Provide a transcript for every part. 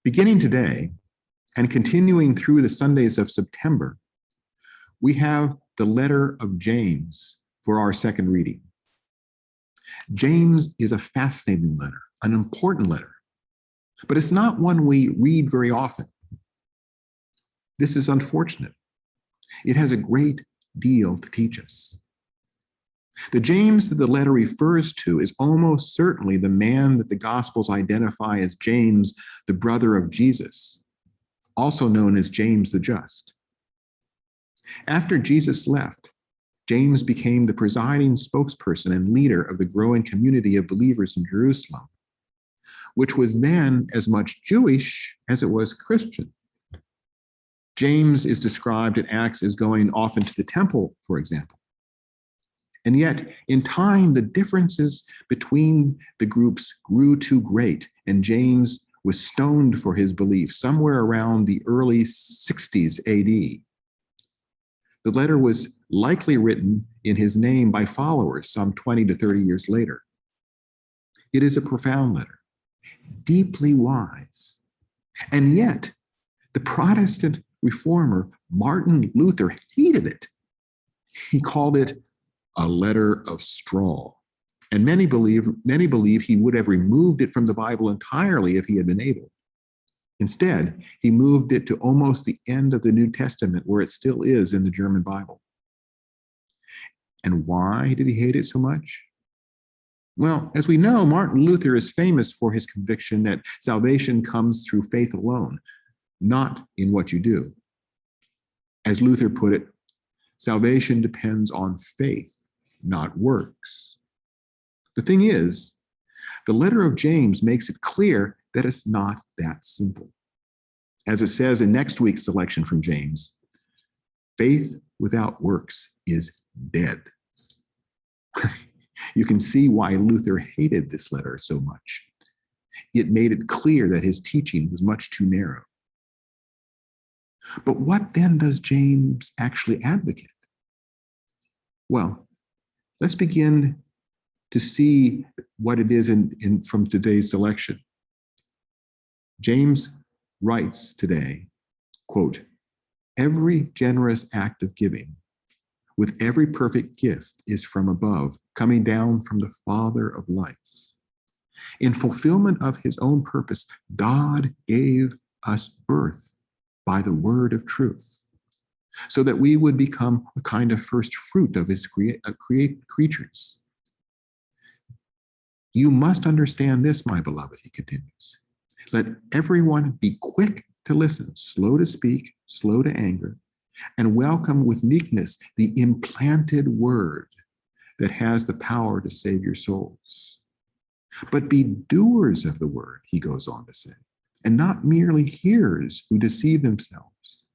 Beginning today and continuing through the Sundays of September, we have the letter of James for our second reading. James is a fascinating letter, an important letter, but it's not one we read very often. This is unfortunate. It has a great deal to teach us. The James that the letter refers to is almost certainly the man that the Gospels identify as James, the brother of Jesus, also known as James the Just. After Jesus left, James became the presiding spokesperson and leader of the growing community of believers in Jerusalem, which was then as much Jewish as it was Christian. James is described in Acts as going often to the temple, for example. And yet, in time, the differences between the groups grew too great, and James was stoned for his belief somewhere around the early 60s AD. The letter was likely written in his name by followers some 20 to 30 years later. It is a profound letter, deeply wise. And yet, the Protestant reformer Martin Luther hated it. He called it a letter of straw. And many believe he would have removed it from the Bible entirely if he had been able. Instead, he moved it to almost the end of the New Testament, where it still is in the German Bible. And why did he hate it so much? Well, as we know, Martin Luther is famous for his conviction that salvation comes through faith alone, not in what you do. As Luther put it, salvation depends on faith, not works. The thing is, the letter of James makes it clear that it's not that simple. As it says in next week's selection from James, faith without works is dead. You can see why Luther hated this letter so much. It made it clear that his teaching was much too narrow. But what then does James actually advocate? Well, let's begin to see what it is from today's selection. James writes today, quote, "Every generous act of giving with every perfect gift is from above, coming down from the Father of lights. In fulfillment of his own purpose, God gave us birth by the word of truth, so that we would become a kind of first fruit of his creatures. You must understand this, my beloved," he continues. "Let everyone be quick to listen, slow to speak, slow to anger, and welcome with meekness the implanted word that has the power to save your souls. But be doers of the word," he goes on to say, "and not merely hearers who deceive themselves,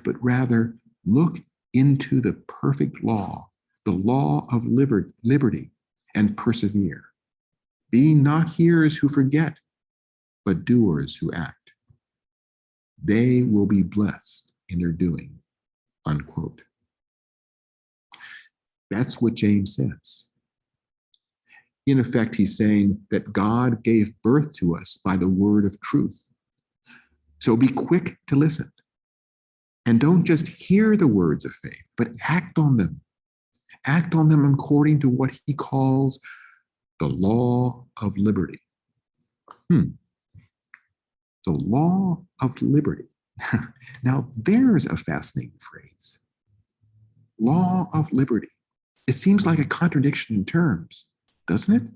but rather look into the perfect law, the law of liberty, and persevere, being not hearers who forget, but doers who act. They will be blessed in their doing," unquote. That's what James says. In effect, he's saying that God gave birth to us by the word of truth. So be quick to listen. And don't just hear the words of faith, but act on them. Act on them according to what he calls the law of liberty. The law of liberty. Now, there's a fascinating phrase. Law of liberty. It seems like a contradiction in terms, doesn't it?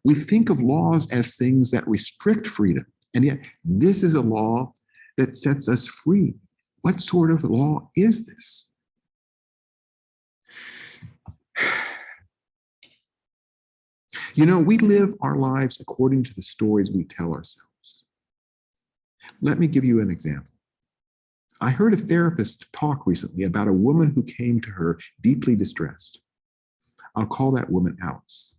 We think of laws as things that restrict freedom, and yet this is a law that sets us free. What sort of law is this? You know, we live our lives according to the stories we tell ourselves. Let me give you an example. I heard a therapist talk recently about a woman who came to her deeply distressed. I'll call that woman Alice.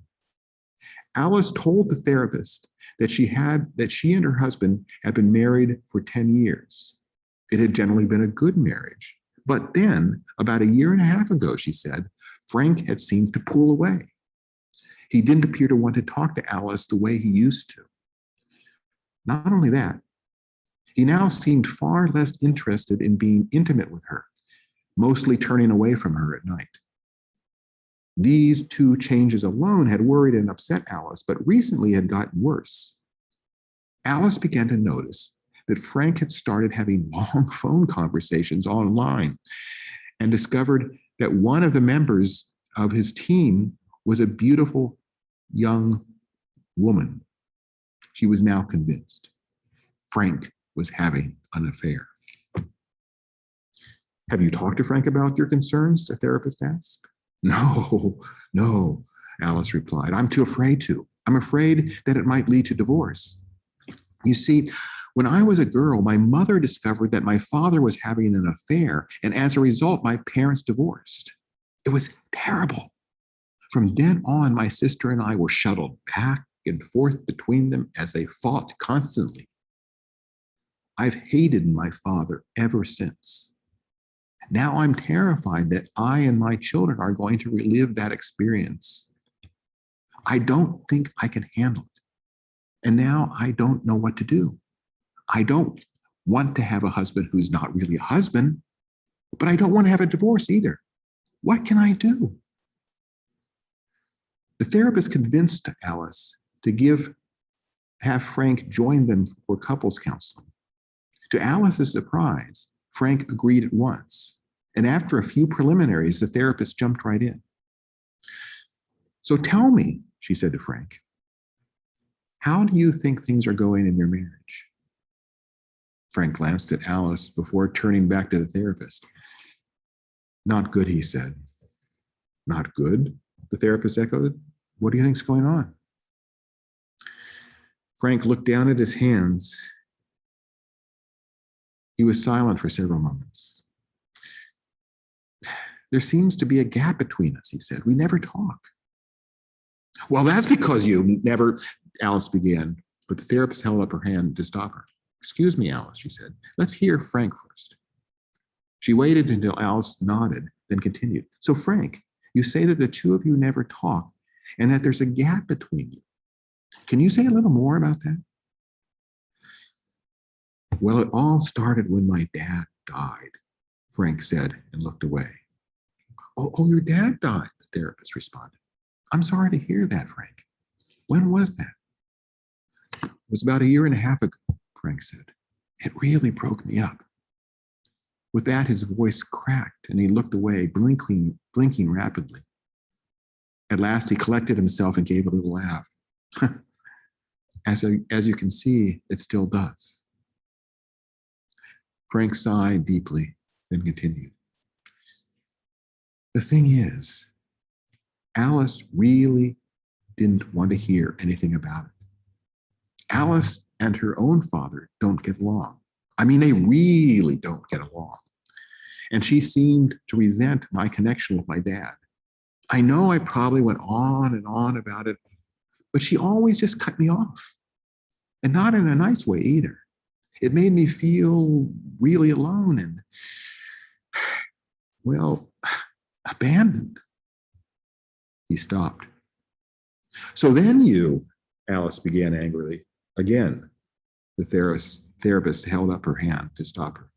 Alice told the therapist that she and her husband had been married for 10 years. It had generally been a good marriage. But then, about a year and a half ago, she said, Frank had seemed to pull away. He didn't appear to want to talk to Alice the way he used to. Not only that, He now seemed far less interested in being intimate with her, mostly turning away from her at night. These two changes alone had worried and upset Alice, but recently had gotten worse. Alice began to notice that Frank had started having long phone conversations online and discovered that one of the members of his team was a beautiful young woman. She was now convinced Frank was having an affair. Have you talked to Frank about your concerns? The therapist asked. No, Alice replied. I'm too afraid to. I'm afraid that it might lead to divorce. You see, when I was a girl, my mother discovered that my father was having an affair, and as a result, my parents divorced. It was terrible. From then on, my sister and I were shuttled back and forth between them as they fought constantly. I've hated my father ever since. Now I'm terrified that I and my children are going to relive that experience. I don't think I can handle it. And now I don't know what to do. I don't want to have a husband who's not really a husband, but I don't want to have a divorce either. What can I do? The therapist convinced Alice to have Frank join them for couples counseling. To Alice's surprise, Frank agreed at once. And after a few preliminaries, the therapist jumped right in. So tell me, she said to Frank, how do you think things are going in your marriage? Frank glanced at Alice before turning back to the therapist. Not good, he said. Not good? The therapist echoed. What do you think's going on? Frank looked down at his hands. He was silent for several moments. There seems to be a gap between us, he said. We never talk. Well, that's because you never, Alice began, but the therapist held up her hand to stop her. Excuse me, Alice, she said. Let's hear Frank first. She waited until Alice nodded, then continued. So, Frank, you say that the two of you never talk and that there's a gap between you. Can you say a little more about that? Well, it all started when my dad died, Frank said and looked away. Oh, your dad died, the therapist responded. I'm sorry to hear that, Frank. When was that? It was about 1.5 years ago, Frank said. It really broke me up. With that, his voice cracked and he looked away, blinking rapidly. At last, he collected himself and gave a little laugh. As you can see, it still does. Frank sighed deeply, then continued. The thing is, Alice really didn't want to hear anything about it. Alice and her own father don't get along. I mean, they really don't get along. And she seemed to resent my connection with my dad. I know I probably went on and on about it, but she always just cut me off. And not in a nice way either. It made me feel really alone and, well, abandoned. He stopped. So then Alice began angrily. Again, the therapist held up her hand to stop her.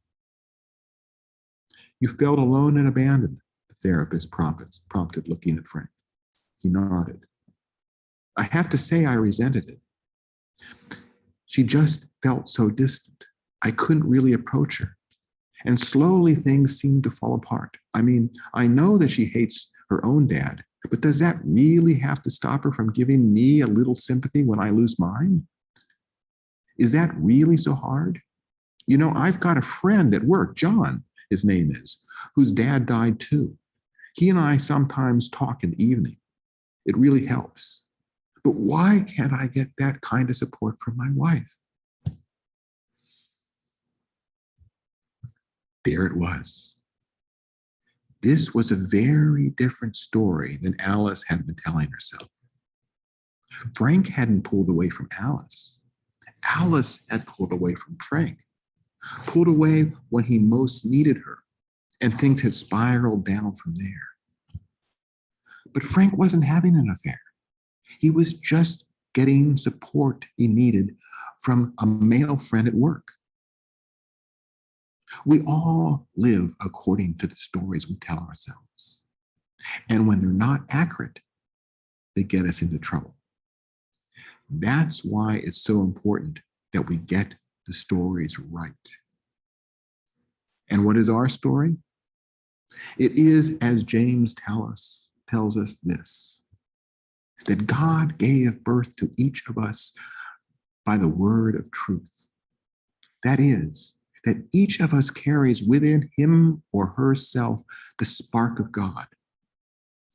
You felt alone and abandoned, the therapist prompted, looking at Frank. He nodded. I have to say I resented it. She just felt so distant. I couldn't really approach her. And slowly things seemed to fall apart. I mean, I know that she hates her own dad, but does that really have to stop her from giving me a little sympathy when I lose mine? Is that really so hard? You know, I've got a friend at work, John, his name is, whose dad died too. He and I sometimes talk in the evening. It really helps. But why can't I get that kind of support from my wife? There it was. This was a very different story than Alice had been telling herself. Frank hadn't pulled away from Alice. Alice had pulled away from Frank, pulled away when he most needed her, and things had spiraled down from there. But Frank wasn't having an affair. He was just getting support he needed from a male friend at work. We all live according to the stories we tell ourselves. And when they're not accurate, they get us into trouble. That's why it's so important that we get the stories right. And what is our story? It is, as James tells us this, that God gave birth to each of us by the word of truth. That is, that each of us carries within him or herself the spark of God.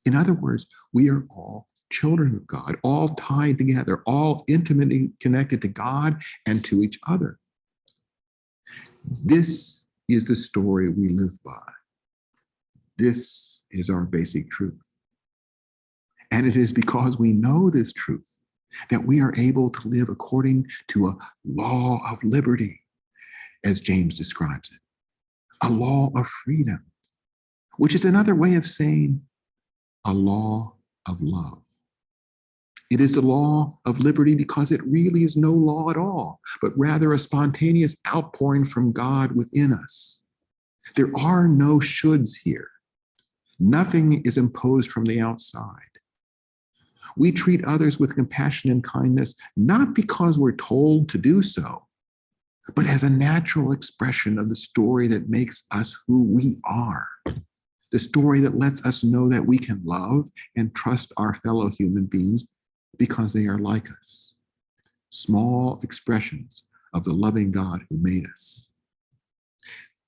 In other words, we are all children of God, all tied together, all intimately connected to God and to each other. This is the story we live by. This is our basic truth. And it is because we know this truth that we are able to live according to a law of liberty, as James describes it, a law of freedom, which is another way of saying a law of love. It is a law of liberty because it really is no law at all, but rather a spontaneous outpouring from God within us. There are no shoulds here. Nothing is imposed from the outside. We treat others with compassion and kindness, not because we're told to do so, but as a natural expression of the story that makes us who we are. The story that lets us know that we can love and trust our fellow human beings because they are like us. Small expressions of the loving God who made us.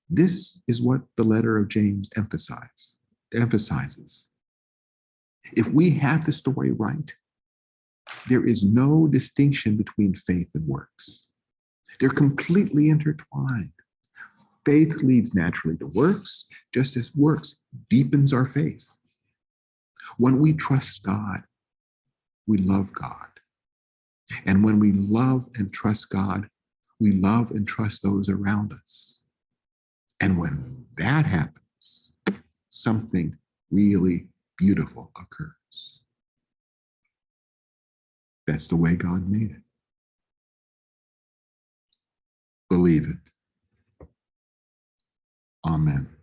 This is what the letter of James emphasizes. If we have the story right, there is no distinction between faith and works. They're completely intertwined. Faith leads naturally to works, just as works deepens our faith. When we trust God, we love God. And when we love and trust God, we love and trust those around us. And when that happens, something really beautiful occurs. That's the way God made it. Believe it. Amen.